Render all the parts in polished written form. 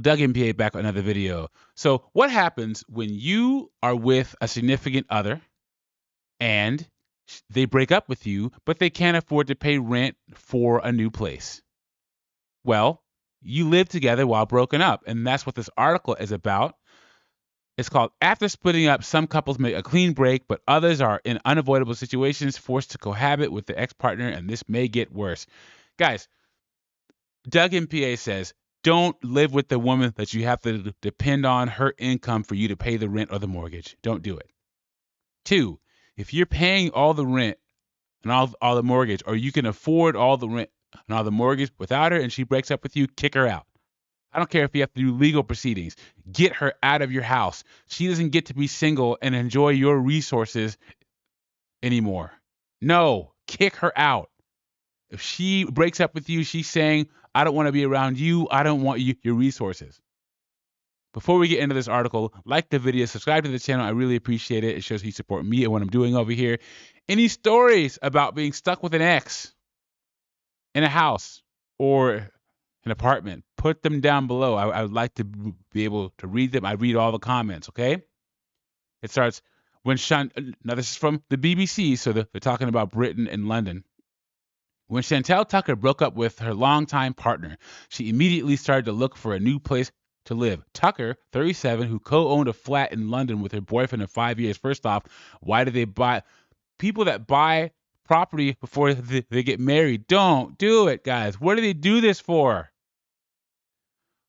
Doug MPA back with another video. So, what happens when you are with a significant other and they break up with you, but they can't afford to pay rent for a new place? Well, you live together while broken up, and that's what this article is about. It's called After Splitting Up, Some Couples Make a Clean Break, but Others Are in Unavoidable Situations Forced to Cohabit with their ex-partner, and this may get worse. Guys, Doug MPA says, don't live with the woman that you have to depend on her income for you to pay the rent or the mortgage. Don't do it. 2, if you're paying all the rent and all the mortgage, or you can afford all the rent and all the mortgage without her and she breaks up with you, kick her out. I don't care if you have to do legal proceedings. Get her out of your house. She doesn't get to be single and enjoy your resources anymore. No, kick her out. If she breaks up with you, she's saying, I don't want to be around you. I don't want your resources. Before we get into this article, like the video, subscribe to the channel. I really appreciate it. It shows you support me and what I'm doing over here. Any stories about being stuck with an ex in a house or an apartment, put them down below. I would like to be able to read them. I read all the comments, okay? It starts when now this is from the BBC, so they're talking about Britain and London. When Chantel Tucker broke up with her longtime partner, she immediately started to look for a new place to live. Tucker, 37, who co-owned a flat in London with her boyfriend of 5 years. First off, why do they buy people that buy property before they get married? Don't do it, guys. What do they do this for?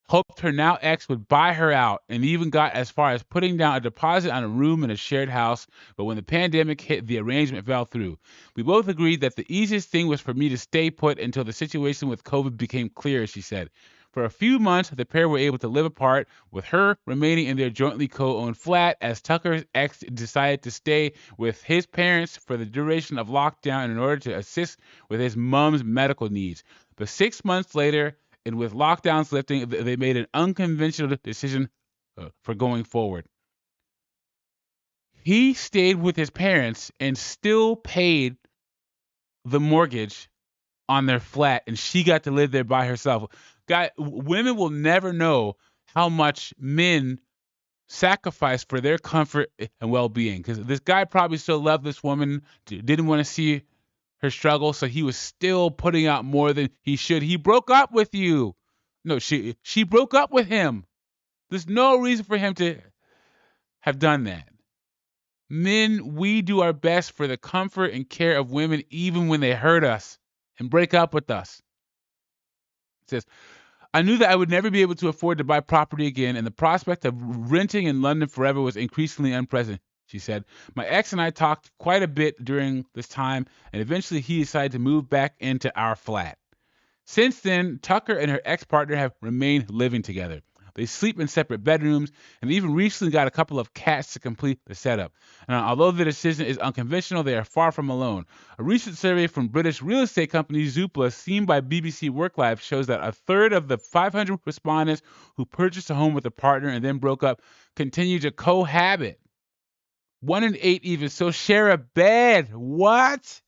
Hoped her now ex would buy her out and even got as far as putting down a deposit on a room in a shared house, but when the pandemic hit, the arrangement fell through. We both agreed that the easiest thing was for me to stay put until the situation with COVID became clear, she said. For a few months, the pair were able to live apart, with her remaining in their jointly co-owned flat as Tucker's ex decided to stay with his parents for the duration of lockdown in order to assist with his mom's medical needs. But 6 months later, and with lockdowns lifting, they made an unconventional decision for going forward. He stayed with his parents and still paid the mortgage on their flat, and she got to live there by herself. Women will never know how much men sacrifice for their comfort and well-being, because this guy probably still loved this woman, didn't want to see her struggle, so he was still putting out more than he should. He broke up with you. No, she broke up with him. There's no reason for him to have done that. Men, we do our best for the comfort and care of women even when they hurt us and break up with us. It says, I knew that I would never be able to afford to buy property again, and the prospect of renting in London forever was increasingly unpleasant, she said. My ex and I talked quite a bit during this time, and eventually he decided to move back into our flat. Since then, Tucker and her ex-partner have remained living together. They sleep in separate bedrooms, and they even recently got a couple of cats to complete the setup. And although the decision is unconventional, they are far from alone. A recent survey from British real estate company Zoopla, seen by BBC WorkLife, shows that a third of the 500 respondents who purchased a home with a partner and then broke up continue to cohabit. 1 in 8 even so share a bed. What?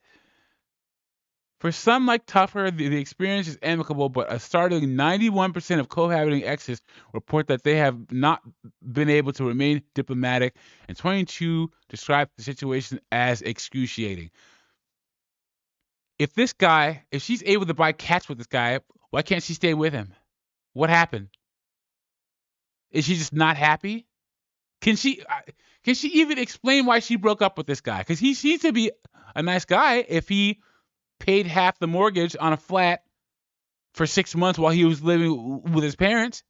For some like Tucker, the experience is amicable, but a startling 91% of cohabiting exes report that they have not been able to remain diplomatic, and 22 describe the situation as excruciating. If she's able to buy cats with this guy, why can't she stay with him? What happened? Is she just not happy? Can she even explain why she broke up with this guy? Because he seems to be a nice guy if he paid half the mortgage on a flat for 6 months while he was living with his parents.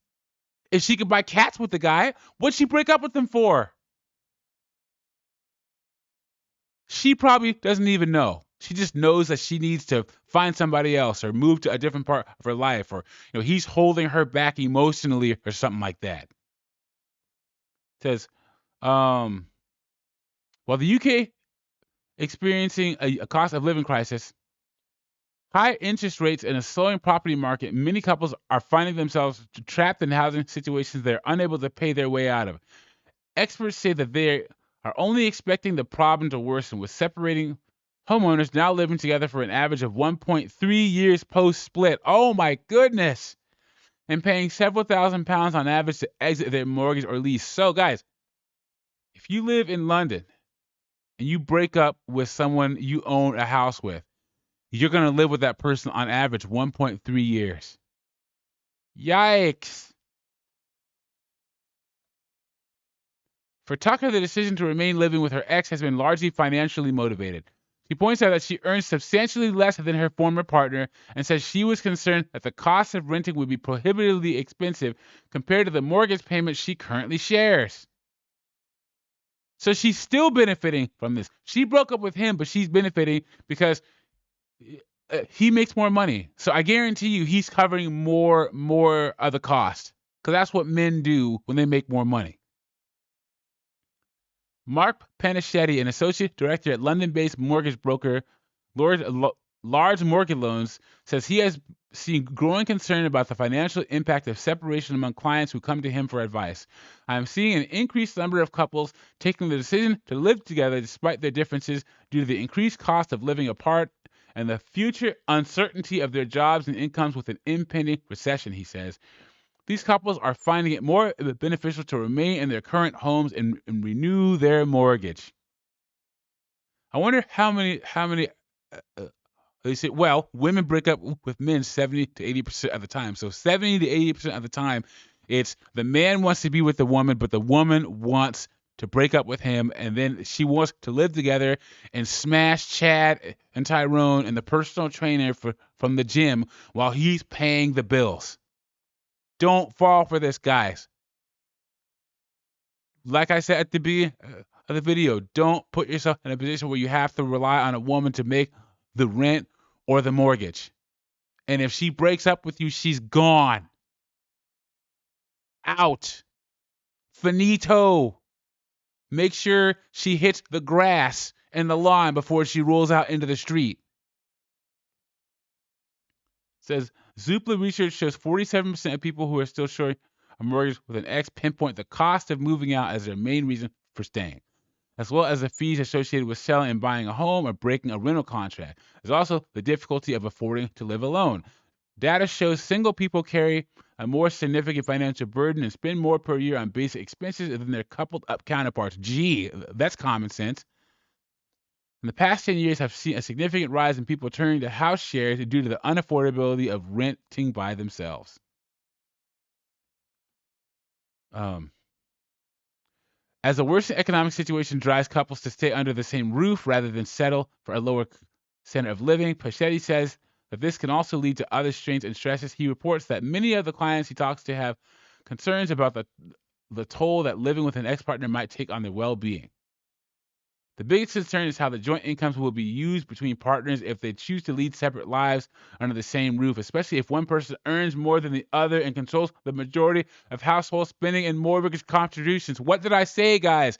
If she could buy cats with the guy, what'd she break up with him for? She probably doesn't even know. She just knows that she needs to find somebody else or move to a different part of her life, or he's holding her back emotionally or something like that. It says, while the UK experiencing a cost of living crisis, high interest rates and a slowing property market, many couples are finding themselves trapped in housing situations they're unable to pay their way out of. Experts say that they are only expecting the problem to worsen, with separating homeowners now living together for an average of 1.3 years post-split. Oh my goodness. and paying several £1,000s on average to exit their mortgage or lease. So, guys, if you live in London and you break up with someone you own a house with, you're going to live with that person on average 1.3 years. Yikes. For Tucker, the decision to remain living with her ex has been largely financially motivated. She points out that she earns substantially less than her former partner and says she was concerned that the cost of renting would be prohibitively expensive compared to the mortgage payment she currently shares. So she's still benefiting from this. She broke up with him, but she's benefiting because he makes more money. So I guarantee you he's covering more of the cost, because that's what men do when they make more money. Mark Panischetti, an associate director at London-based mortgage broker Large Mortgage Loans, says he has seen growing concern about the financial impact of separation among clients who come to him for advice. I am seeing an increased number of couples taking the decision to live together despite their differences due to the increased cost of living apart and the future uncertainty of their jobs and incomes with an impending recession, he says. These couples are finding it more beneficial to remain in their current homes and renew their mortgage. I wonder how many they say, well, women break up with men 70 to 80% of the time. So 70 to 80% of the time, it's the man wants to be with the woman, but the woman wants to break up with him, and then she wants to live together and smash Chad and Tyrone and the personal trainer from the gym while he's paying the bills. Don't fall for this, guys. Like I said at the beginning of the video, don't put yourself in a position where you have to rely on a woman to make the rent or the mortgage. And if she breaks up with you, she's gone. Out. Finito. Make sure she hits the grass and the lawn before she rolls out into the street. It says Zoopla research shows 47% of people who are still showing a mortgage with an ex pinpoint the cost of moving out as their main reason for staying, as well as the fees associated with selling and buying a home or breaking a rental contract. There's also the difficulty of affording to live alone. Data shows single people carry a more significant financial burden and spend more per year on basic expenses than their coupled up counterparts. Gee, that's common sense. In the past 10 years, have seen a significant rise in people turning to house shares due to the unaffordability of renting by themselves. As the worsening economic situation drives couples to stay under the same roof rather than settle for a lower standard of living, Pachetti says that this can also lead to other strains and stresses. He reports that many of the clients he talks to have concerns about the toll that living with an ex-partner might take on their well-being. The biggest concern is how the joint incomes will be used between partners if they choose to lead separate lives under the same roof, especially if one person earns more than the other and controls the majority of household spending and mortgage contributions. What did I say, guys?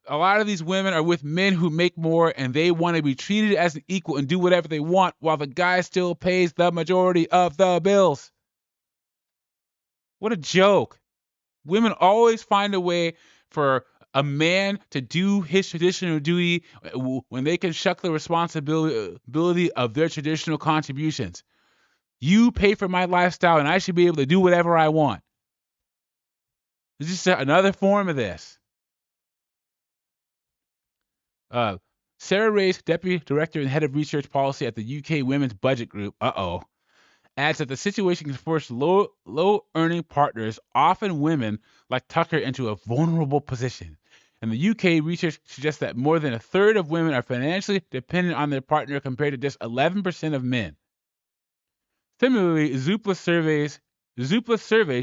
A lot of these women are with men who make more and they want to be treated as an equal and do whatever they want while the guy still pays the majority of the bills. What a joke. Women always find a way for a man to do his traditional duty when they can shuck the responsibility of their traditional contributions. You pay for my lifestyle and I should be able to do whatever I want. It's just another form of this. Sarah Ray's Deputy Director and Head of Research Policy at the UK Women's Budget Group, adds that the situation can force low-earning partners, often women like Tucker, into a vulnerable position. And the UK research suggests that more than a third of women are financially dependent on their partner compared to just 11% of men. Similarly, Zoopla's survey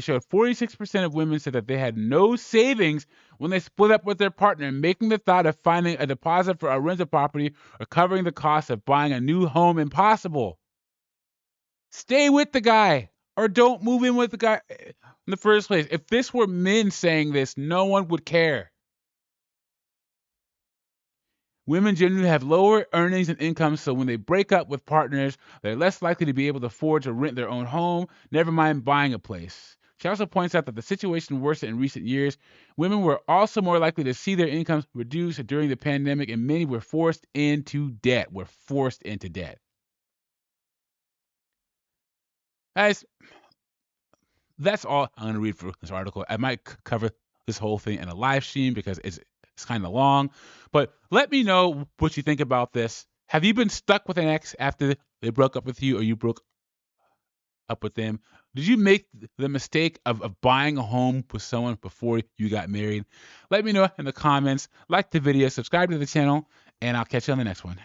showed 46% of women said that they had no savings when they split up with their partner, making the thought of finding a deposit for a rental property or covering the cost of buying a new home impossible. Stay with the guy or don't move in with the guy in the first place. If this were men saying this, no one would care. Women generally have lower earnings and incomes, so when they break up with partners, they're less likely to be able to afford to rent their own home, never mind buying a place. She also points out that the situation worsened in recent years. Women were also more likely to see their incomes reduced during the pandemic, and many were forced into debt. Guys, that's all I'm going to read for this article. I might cover this whole thing in a live stream because it's kind of long. But let me know what you think about this. Have you been stuck with an ex after they broke up with you, or you broke up with them? Did you make the mistake of buying a home with someone before you got married? Let me know in the comments. Like the video, subscribe to the channel, and I'll catch you on the next one.